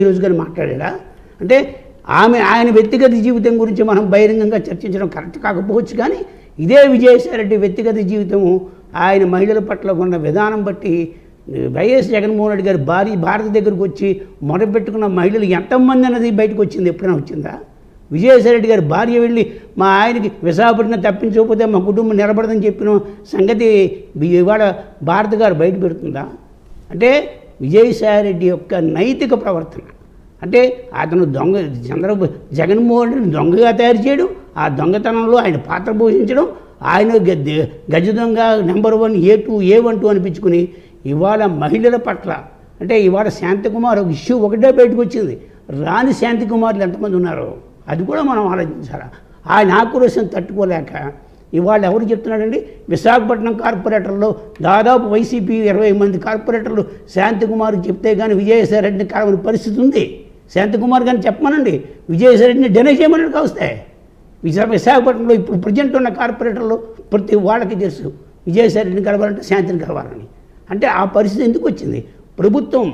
ఈరోజు కానీ మాట్లాడా అంటే ఆయన వ్యక్తిగత జీవితం గురించి మనం బహిరంగంగా చర్చించడం కరెక్ట్ కాకపోవచ్చు, కానీ ఇదే విజయసాయిరెడ్డి వ్యక్తిగత జీవితము ఆయన మహిళల పట్ల ఉన్న విధానం బట్టి వైఎస్ జగన్మోహన్ రెడ్డి గారి భారత దగ్గరకు వచ్చి మొదలుపెట్టుకున్న మహిళలు ఎంతమంది అన్నది బయటకు వచ్చింది, ఎప్పుడైనా వచ్చిందా? విజయసాయిరెడ్డి గారి భార్య వెళ్ళి మా ఆయనకి విశాఖపట్నం తప్పించకపోతే మా కుటుంబం నిలబడదని చెప్పిన సంగతి ఇవాళ భారత గారు బయట పెడుతుందా? అంటే విజయసాయిరెడ్డి యొక్క నైతిక ప్రవర్తన అంటే అతను జగన్మోహన్ రెడ్డిని దొంగగా తయారు చేయడం, ఆ దొంగతనంలో ఆయన పాత్ర పోషించడం, ఆయన గజ దొంగ నెంబర్ 1 A2 A12 అనిపించుకుని ఇవాళ మహిళల పట్ల అంటే ఇవాళ శాంతికుమార్ ఒక ఇష్యూ ఒకటే బయటకు వచ్చింది, రాని శాంతికుమార్లు ఎంతమంది ఉన్నారో అది కూడా మనం ఆలోచించాలి. ఆయన ఆక్రోశం తట్టుకోలేక ఇవాళ ఎవరు చెప్తున్నాడండి, విశాఖపట్నం కార్పొరేటర్లో దాదాపు వైసీపీ 20 మంది కార్పొరేటర్లు శాంతికుమార్ చెప్తే కానీ విజయసాయిరెడ్డిని కలవని పరిస్థితి ఉంది. శాంతికుమార్ కానీ చెప్పమనండి, విజయసాయిరెడ్డిని డినై చేయమని కావస్తాయి. విశాఖపట్నంలో ఇప్పుడు ప్రజెంట్ ఉన్న కార్పొరేటర్లు ప్రతి వాళ్ళకి తెలుసు విజయసాయిరెడ్డిని కలవాలంటే శాంతిని కలవాలని. అంటే ఆ పరిస్థితి ఎందుకు వచ్చింది? ప్రభుత్వం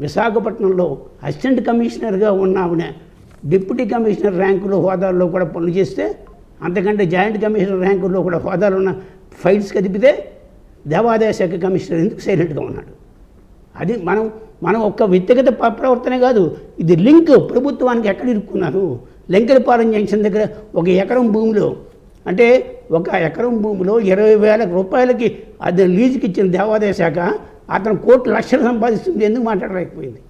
విశాఖపట్నంలో అసిస్టెంట్ కమిషనర్గా ఉన్న ఆవిడ డిప్యూటీ కమిషనర్ ర్యాంకులో హోదాల్లో కూడా పనులు చేస్తే, అంతకంటే జాయింట్ కమిషనర్ ర్యాంకుల్లో కూడా హోదాలు ఉన్న ఫైల్స్ కదిపితే దేవాదాయ శాఖ కమిషనర్ ఎందుకు సైలెంట్గా ఉన్నాడు? అది మనం ఒక్క వ్యక్తిగత ప్రవర్తనే కాదు, ఇది లింక్ ప్రభుత్వానికి ఎక్కడ ఇరుక్కున్నారు. లెంకెలపాలెం జంక్షన్ దగ్గర ఒక ఎకరం భూమిలో అంటే ఒక ఎకరం భూమిలో 20,000 రూపాయలకి అది లీజుకి ఇచ్చిన దేవాదాయ శాఖ అతను కోట్లు లక్షలు సంపాదిస్తుంది, ఎందుకు మాట్లాడలేకపోయింది?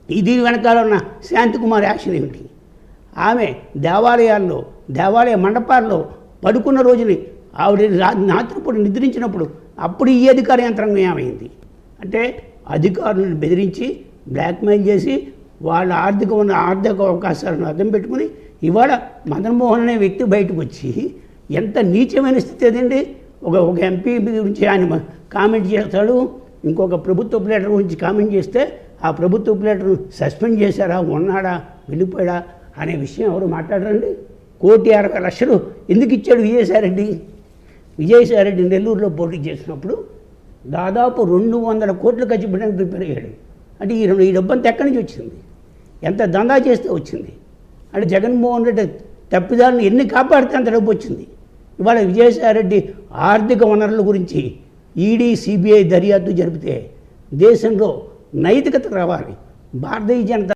ఇది వెనకాల ఉన్న శాంతికుమార్ యాక్షన్ ఏమిటి? ఆమె దేవాలయ మండపాల్లో పడుకున్న రోజుని ఆవిడ రాత్రిపూట నిద్రించినప్పుడు అప్పుడు ఈ అధికార యంత్రాంగం ఏమైంది అంటే అధికారులను బెదిరించి బ్లాక్మెయిల్ చేసి వాళ్ళ ఆర్థిక అవకాశాలను అర్థం పెట్టుకుని ఇవాళ మదన్మోహన్ అనే వ్యక్తి బయటకు వచ్చి ఎంత నీచమైన స్థితి అదండి. ఒక ఎంపీ గురించి ఆయన కామెంట్ చేస్తాడు, ఇంకొక ప్రభుత్వ ప్లేటర్ గురించి కామెంట్ చేస్తే ఆ ప్రభుత్వ ప్లేటర్ను సస్పెండ్ చేశారా, ఉన్నాడా, వెళ్ళిపోయాడా అనే విషయం ఎవరు మాట్లాడరండి. 1,60,00,000 ఎందుకు ఇచ్చాడు విజయసాయిరెడ్డి? విజయసాయిరెడ్డి నెల్లూరులో పోటీ చేసినప్పుడు దాదాపు 200 కోట్లు ఖర్చు పెట్టడానికి ప్రిపేర్ అయ్యాడు. అంటే ఈ డబ్బంతా ఎక్కడి నుంచి వచ్చింది? ఎంత దందా చేస్తే వచ్చింది? అంటే జగన్మోహన్ రెడ్డి తప్పిదాలను ఎన్ని కాపాడితే అంత డబ్బు వచ్చింది. ఇవాళ విజయసాయిరెడ్డి ఆర్థిక వనరుల గురించి ఈడీ సిబిఐ దర్యాప్తు జరిపితే దేశంలో నైతికత రావాలి. భారతీయ జనతా